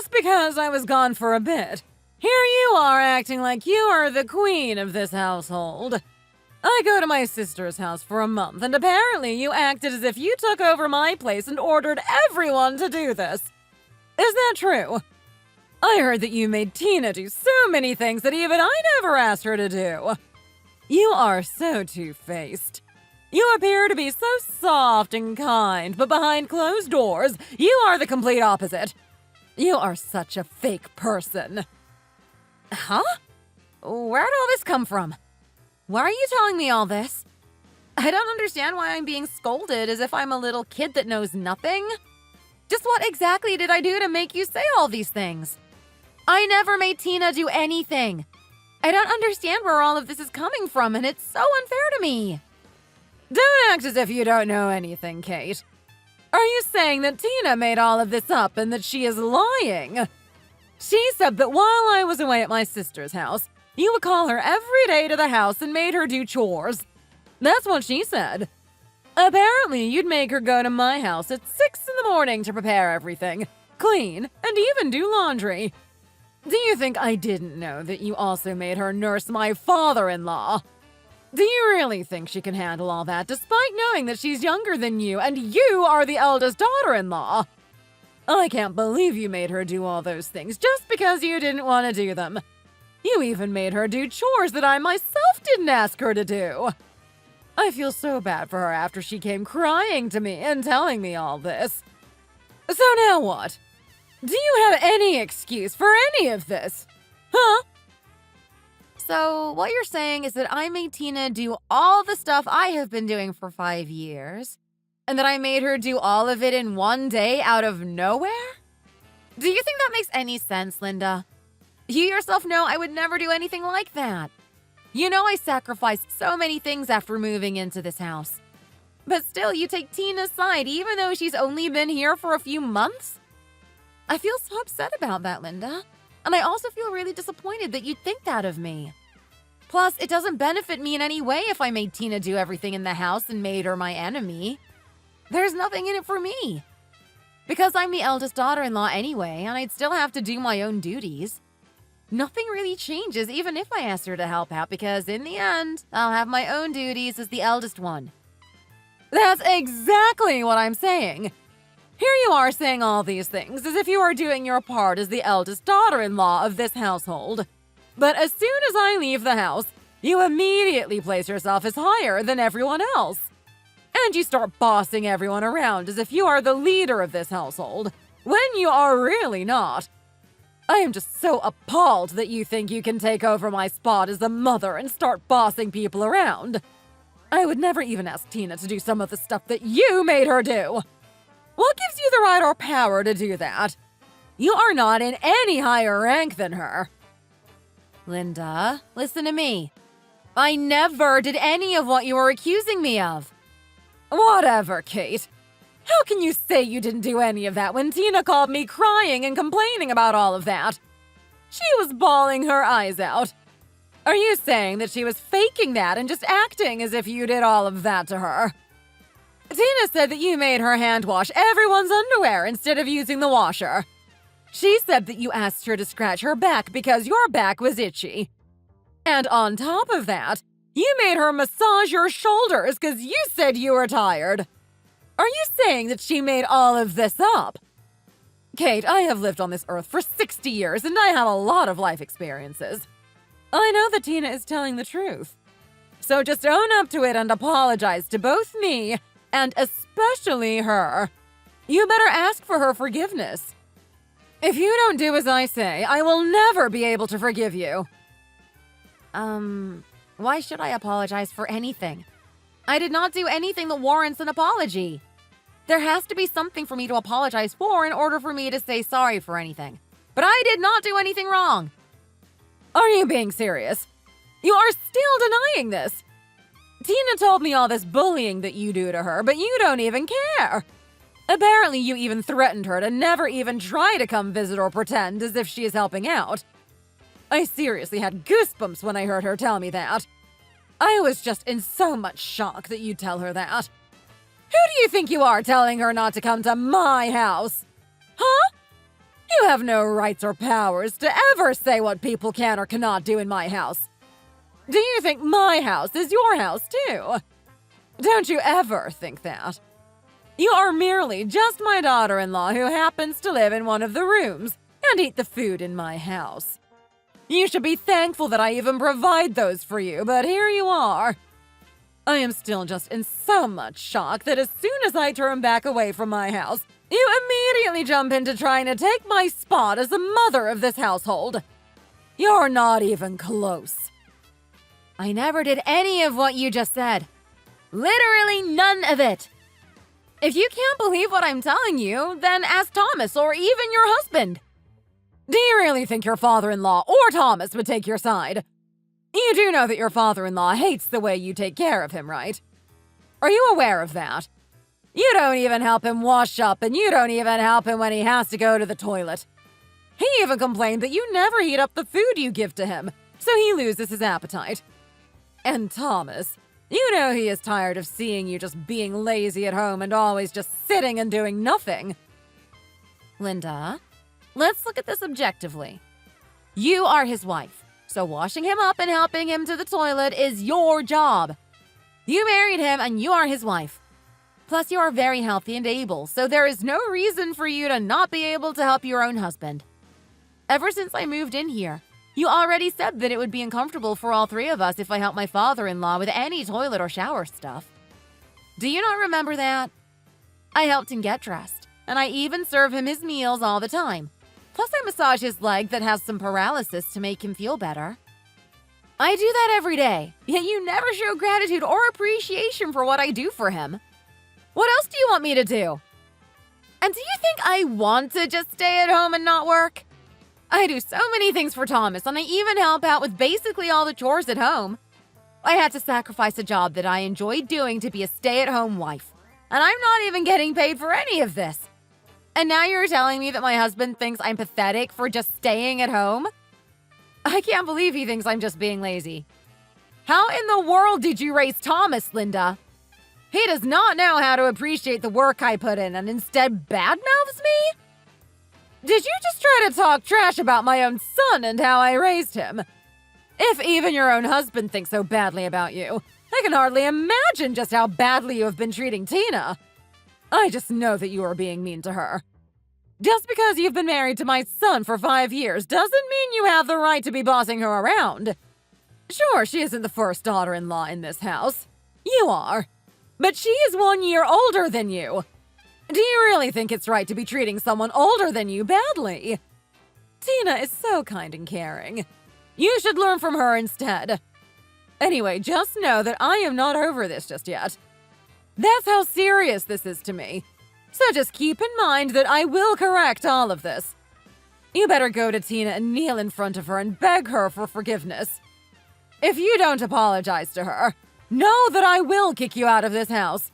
just because I was gone for a bit. Here you are acting like you are the queen of this household. I go to my sister's house for a month, and apparently you acted as if you took over my place and ordered everyone to do this. Is that true? I heard that you made Tina do so many things that even I never asked her to do. You are so two-faced. You appear to be so soft and kind, but behind closed doors, you are the complete opposite. You are such a fake person. Huh? Where'd all this come from? Why are you telling me all this? I don't understand why I'm being scolded as if I'm a little kid that knows nothing. Just what exactly did I do to make you say all these things? I never made Tina do anything. I don't understand where all of this is coming from, and it's so unfair to me. Don't act as if you don't know anything, Kate. Are you saying that Tina made all of this up and that she is lying? She said that while I was away at my sister's house, you would call her every day to the house and made her do chores. That's what she said. Apparently, you'd make her go to my house at 6 in the morning to prepare everything, clean, and even do laundry. Do you think I didn't know that you also made her nurse my father-in-law? Do you really think she can handle all that despite knowing that she's younger than you and you are the eldest daughter-in-law? I can't believe you made her do all those things just because you didn't want to do them. You even made her do chores that I myself didn't ask her to do. I feel so bad for her after she came crying to me and telling me all this. So now what? Do you have any excuse for any of this? Huh? So what you're saying is that I made Tina do all the stuff I have been doing for 5 years, and that I made her do all of it in one day out of nowhere? Do you think that makes any sense, Linda? You yourself know I would never do anything like that. You know I sacrificed so many things after moving into this house. But still, you take Tina's side even though she's only been here for a few months? I feel so upset about that, Linda. And I also feel really disappointed that you'd think that of me. Plus, it doesn't benefit me in any way if I made Tina do everything in the house and made her my enemy. There's nothing in it for me. Because I'm the eldest daughter-in-law anyway, and I'd still have to do my own duties. Nothing really changes even if I asked her to help out because in the end, I'll have my own duties as the eldest one. That's exactly what I'm saying. Here you are saying all these things as if you are doing your part as the eldest daughter-in-law of this household. But as soon as I leave the house, you immediately place yourself as higher than everyone else. And you start bossing everyone around as if you are the leader of this household, when you are really not. I am just so appalled that you think you can take over my spot as the mother and start bossing people around. I would never even ask Tina to do some of the stuff that you made her do. What gives you the right or power to do that? You are not in any higher rank than her. Linda, listen to me. I never did any of what you were accusing me of. Whatever, Kate. How can you say you didn't do any of that when Tina called me crying and complaining about all of that? She was bawling her eyes out. Are you saying that she was faking that and just acting as if you did all of that to her? Tina said that you made her hand wash everyone's underwear instead of using the washer. She said that you asked her to scratch her back because your back was itchy. And on top of that, you made her massage your shoulders because you said you were tired. Are you saying that she made all of this up? Kate, I have lived on this earth for 60 years and I have a lot of life experiences. I know that Tina is telling the truth. So just own up to it and apologize to both me and especially her. You better ask for her forgiveness. If you don't do as I say, I will never be able to forgive you. Why should I apologize for anything? I did not do anything that warrants an apology. There has to be something for me to apologize for in order for me to say sorry for anything. But I did not do anything wrong. Are you being serious? You are still denying this. Tina told me all this bullying that you do to her, but you don't even care. Apparently, you even threatened her to never even try to come visit or pretend as if she is helping out. I seriously had goosebumps when I heard her tell me that. I was just in so much shock that you tell her that. Who do you think you are telling her not to come to my house? Huh? You have no rights or powers to ever say what people can or cannot do in my house. Do you think my house is your house too? Don't you ever think that. You are merely just my daughter-in-law who happens to live in one of the rooms and eat the food in my house. You should be thankful that I even provide those for you, but here you are. I am still just in so much shock that as soon as I turn back away from my house, you immediately jump into trying to take my spot as the mother of this household. You're not even close. I never did any of what you just said. Literally none of it. If you can't believe what I'm telling you, then ask Thomas or even your husband. Do you really think your father-in-law or Thomas would take your side? You do know that your father-in-law hates the way you take care of him, right? Are you aware of that? You don't even help him wash up, and you don't even help him when he has to go to the toilet. He even complained that you never heat up the food you give to him, so he loses his appetite. And Thomas, you know he is tired of seeing you just being lazy at home and always just sitting and doing nothing. Linda, let's look at this objectively. You are his wife, so washing him up and helping him to the toilet is your job. You married him and you are his wife. Plus, you are very healthy and able, so there is no reason for you to not be able to help your own husband. Ever since I moved in here, you already said that it would be uncomfortable for all three of us if I helped my father-in-law with any toilet or shower stuff. Do you not remember that? I helped him get dressed, and I even serve him his meals all the time. Plus, I massage his leg that has some paralysis to make him feel better. I do that every day, yet you never show gratitude or appreciation for what I do for him. What else do you want me to do? And do you think I want to just stay at home and not work? I do so many things for Thomas, and I even help out with basically all the chores at home. I had to sacrifice a job that I enjoyed doing to be a stay-at-home wife, and I'm not even getting paid for any of this. And now you're telling me that my husband thinks I'm pathetic for just staying at home? I can't believe he thinks I'm just being lazy. How in the world did you raise Thomas, Linda? He does not know how to appreciate the work I put in and instead badmouths me? Did you just try to talk trash about my own son and how I raised him? If even your own husband thinks so badly about you, I can hardly imagine just how badly you have been treating Tina. I just know that you are being mean to her. Just because you've been married to my son for 5 years doesn't mean you have the right to be bossing her around. Sure, she isn't the first daughter-in-law in this house. You are. But she is 1 year older than you. Do you really think it's right to be treating someone older than you badly? Tina is so kind and caring. You should learn from her instead. Anyway, just know that I am not over this just yet. That's how serious this is to me. So just keep in mind that I will correct all of this. You better go to Tina and kneel in front of her and beg her for forgiveness. If you don't apologize to her, know that I will kick you out of this house.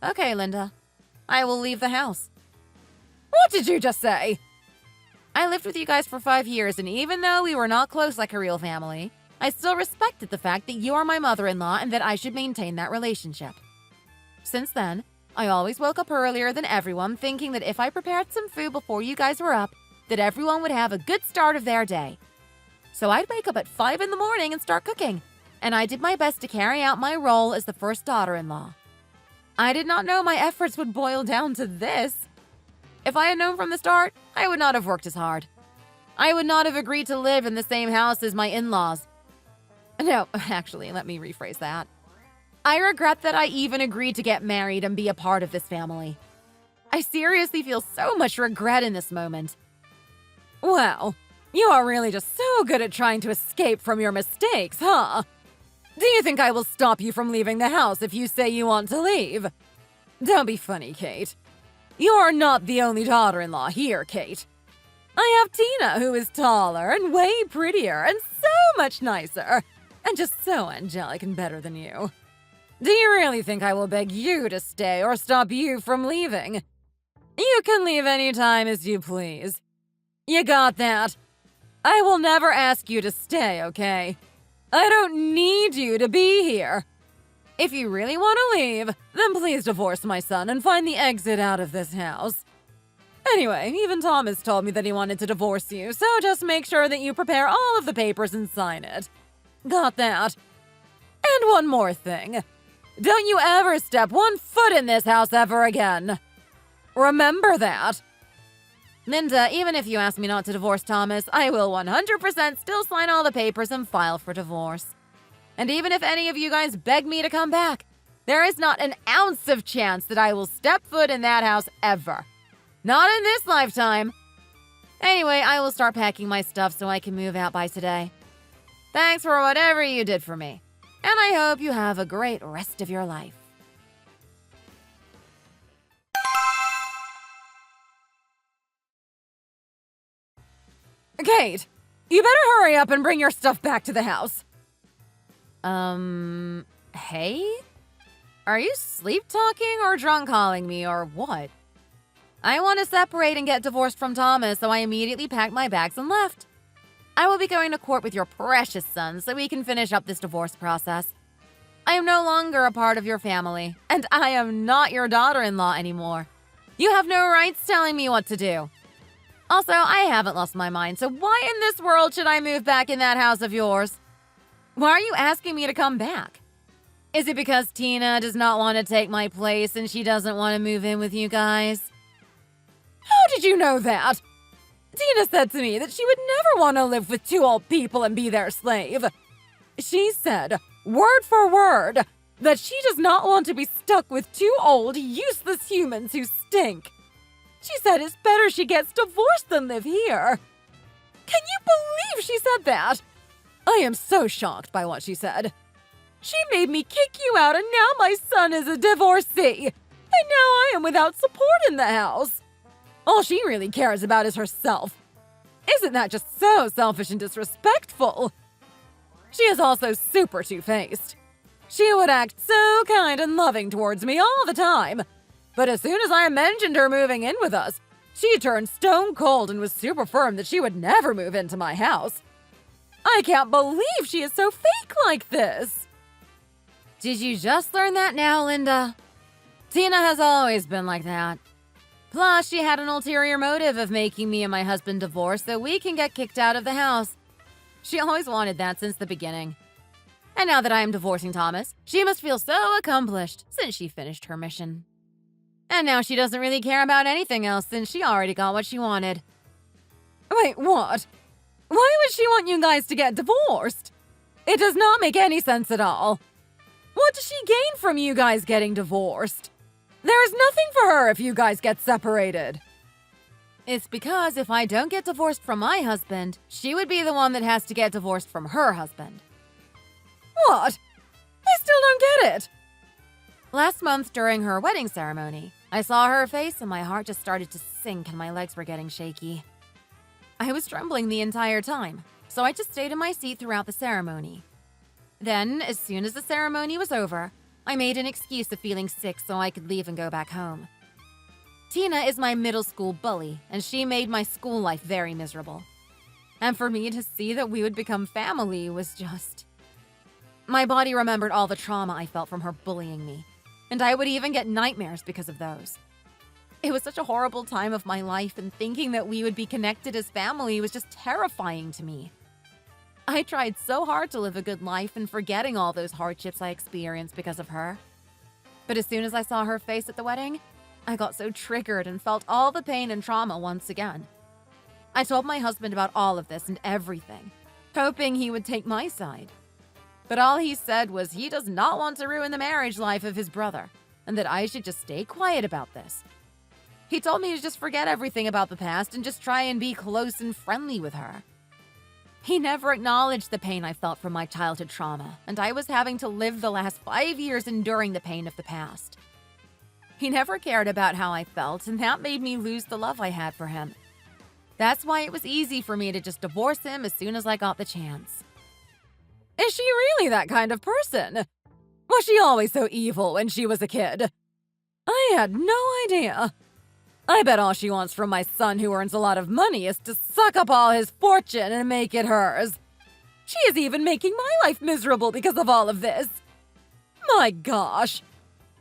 Okay, Linda. I will leave the house. What did you just say? I lived with you guys for 5 years, and even though we were not close like a real family, I still respected the fact that you are my mother-in-law and that I should maintain that relationship. Since then, I always woke up earlier than everyone, thinking that if I prepared some food before you guys were up, that everyone would have a good start of their day. So I'd wake up at 5 in the morning and start cooking, and I did my best to carry out my role as the first daughter-in-law. I did not know my efforts would boil down to this. If I had known from the start, I would not have worked as hard. I would not have agreed to live in the same house as my in-laws. No, actually, let me rephrase that. I regret that I even agreed to get married and be a part of this family. I seriously feel so much regret in this moment. Wow, you are really just so good at trying to escape from your mistakes, huh? Do you think I will stop you from leaving the house if you say you want to leave? Don't be funny, Kate. You are not the only daughter-in-law here, Kate. I have Tina, who is taller and way prettier and so much nicer, and just so angelic and better than you. Do you really think I will beg you to stay or stop you from leaving? You can leave any time as you please. You got that? I will never ask you to stay, okay? I don't need you to be here. If you really want to leave, then please divorce my son and find the exit out of this house. Anyway, even Thomas told me that he wanted to divorce you, so just make sure that you prepare all of the papers and sign it. Got that? And one more thing. Don't you ever step one foot in this house ever again. Remember that. Linda, even if you ask me not to divorce Thomas, I will 100% still sign all the papers and file for divorce. And even if any of you guys beg me to come back, there is not an ounce of chance that I will step foot in that house ever. Not in this lifetime. Anyway, I will start packing my stuff so I can move out by today. Thanks for whatever you did for me. And I hope you have a great rest of your life. Kate, you better hurry up and bring your stuff back to the house. Hey? Are you sleep-talking or drunk-calling me or what? I want to separate and get divorced from Thomas, so I immediately packed my bags and left. I will be going to court with your precious son so we can finish up this divorce process. I am no longer a part of your family, and I am not your daughter-in-law anymore. You have no rights telling me what to do. Also, I haven't lost my mind, so why in this world should I move back in that house of yours? Why are you asking me to come back? Is it because Tina does not want to take my place and she doesn't want to move in with you guys? How did you know that? Tina said to me that she would never want to live with two old people and be their slave. She said, word for word, that she does not want to be stuck with two old, useless humans who stink. She said it's better she gets divorced than live here. Can you believe she said that? I am so shocked by what she said. She made me kick you out, and now my son is a divorcee. And now I am without support in the house. All she really cares about is herself. Isn't that just so selfish and disrespectful? She is also super two-faced. She would act so kind and loving towards me all the time. But as soon as I mentioned her moving in with us, she turned stone cold and was super firm that she would never move into my house. I can't believe she is so fake like this. Did you just learn that now, Linda? Tina has always been like that. Plus, she had an ulterior motive of making me and my husband divorce so we can get kicked out of the house. She always wanted that since the beginning. And now that I am divorcing Thomas, she must feel so accomplished since she finished her mission. And now she doesn't really care about anything else since she already got what she wanted. Wait, what? Why would she want you guys to get divorced? It does not make any sense at all. What does she gain from you guys getting divorced? There is nothing for her if you guys get separated. It's because if I don't get divorced from my husband, she would be the one that has to get divorced from her husband. What? I still don't get it. Last month during her wedding ceremony, I saw her face and my heart just started to sink and my legs were getting shaky. I was trembling the entire time, so I just stayed in my seat throughout the ceremony. Then, as soon as the ceremony was over, I made an excuse of feeling sick so I could leave and go back home. Tina is my middle school bully, and she made my school life very miserable. And for me to see that we would become family was just... My body remembered all the trauma I felt from her bullying me, and I would even get nightmares because of those. It was such a horrible time of my life, and thinking that we would be connected as family was just terrifying to me. I tried so hard to live a good life and forgetting all those hardships I experienced because of her. But as soon as I saw her face at the wedding, I got so triggered and felt all the pain and trauma once again. I told my husband about all of this and everything, hoping he would take my side. But all he said was he does not want to ruin the marriage life of his brother, and that I should just stay quiet about this. He told me to just forget everything about the past and just try and be close and friendly with her. He never acknowledged the pain I felt from my childhood trauma, and I was having to live the last 5 years enduring the pain of the past. He never cared about how I felt, and that made me lose the love I had for him. That's why it was easy for me to just divorce him as soon as I got the chance. Is she really that kind of person? Was she always so evil when she was a kid? I had no idea. I bet all she wants from my son, who earns a lot of money, is to suck up all his fortune and make it hers. She is even making my life miserable because of all of this. My gosh.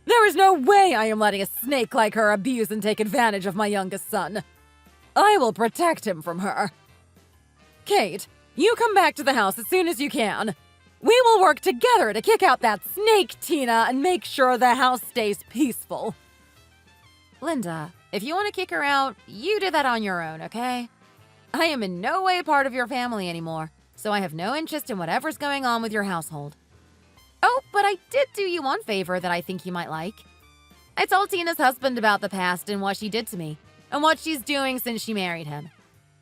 There is no way I am letting a snake like her abuse and take advantage of my youngest son. I will protect him from her. Kate, you come back to the house as soon as you can. We will work together to kick out that snake, Tina, and make sure the house stays peaceful. Linda, if you want to kick her out, you do that on your own, okay? I am in no way part of your family anymore, so I have no interest in whatever's going on with your household. Oh, but I did do you one favor that I think you might like. I told Tina's husband about the past and what she did to me, and what she's doing since she married him.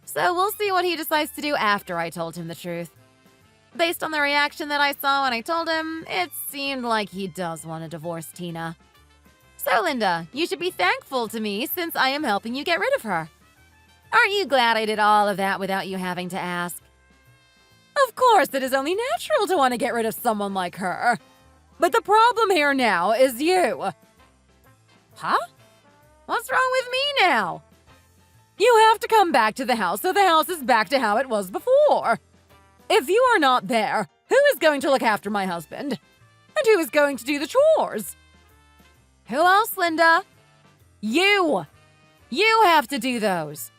So we'll see what he decides to do after I told him the truth. Based on the reaction that I saw when I told him, it seemed like he does want to divorce Tina. So, Linda, you should be thankful to me since I am helping you get rid of her. Aren't you glad I did all of that without you having to ask? Of course, it is only natural to want to get rid of someone like her. But the problem here now is you. Huh? What's wrong with me now? You have to come back to the house so the house is back to how it was before. If you are not there, who is going to look after my husband? And who is going to do the chores? Who else, Linda? You! You have to do those.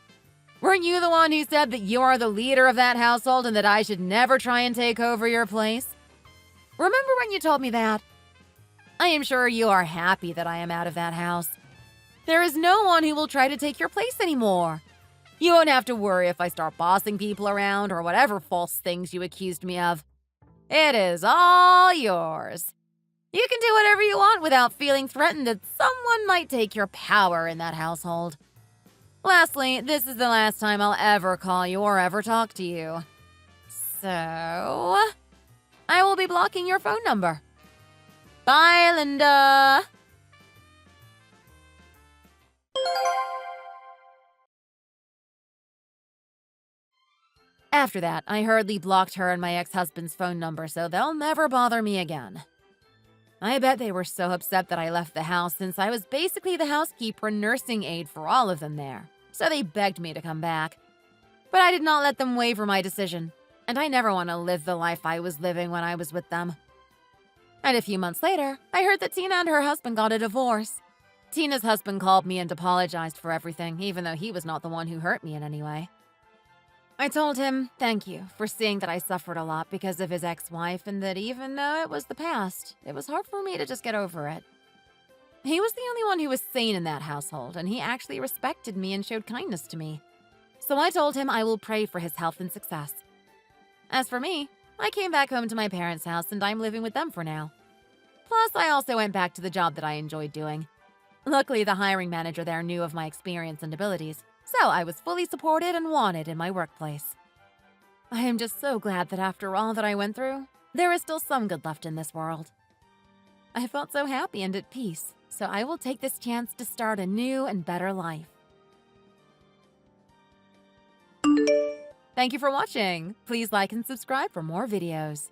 Weren't you the one who said that you are the leader of that household and that I should never try and take over your place? Remember when you told me that? I am sure you are happy that I am out of that house. There is no one who will try to take your place anymore. You won't have to worry if I start bossing people around or whatever false things you accused me of. It is all yours. You can do whatever you want without feeling threatened that someone might take your power in that household. Lastly, this is the last time I'll ever call you or ever talk to you. So, I will be blocking your phone number. Bye, Linda. After that, I hurriedly blocked her and my ex-husband's phone number so they'll never bother me again. I bet they were so upset that I left the house since I was basically the housekeeper and nursing aide for all of them there, so they begged me to come back. But I did not let them waver my decision, and I never want to live the life I was living when I was with them. And a few months later, I heard that Tina and her husband got a divorce. Tina's husband called me and apologized for everything, even though he was not the one who hurt me in any way. I told him, thank you, for seeing that I suffered a lot because of his ex-wife and that even though it was the past, it was hard for me to just get over it. He was the only one who was sane in that household, and he actually respected me and showed kindness to me. So I told him I will pray for his health and success. As for me, I came back home to my parents' house and I'm living with them for now. Plus, I also went back to the job that I enjoyed doing. Luckily, the hiring manager there knew of my experience and abilities, so I was fully supported and wanted in my workplace. I am just so glad that after all that I went through, there is still some good left in this world. I felt so happy and at peace, so I will take this chance to start a new and better life. Thank you for watching. Please like and subscribe for more videos.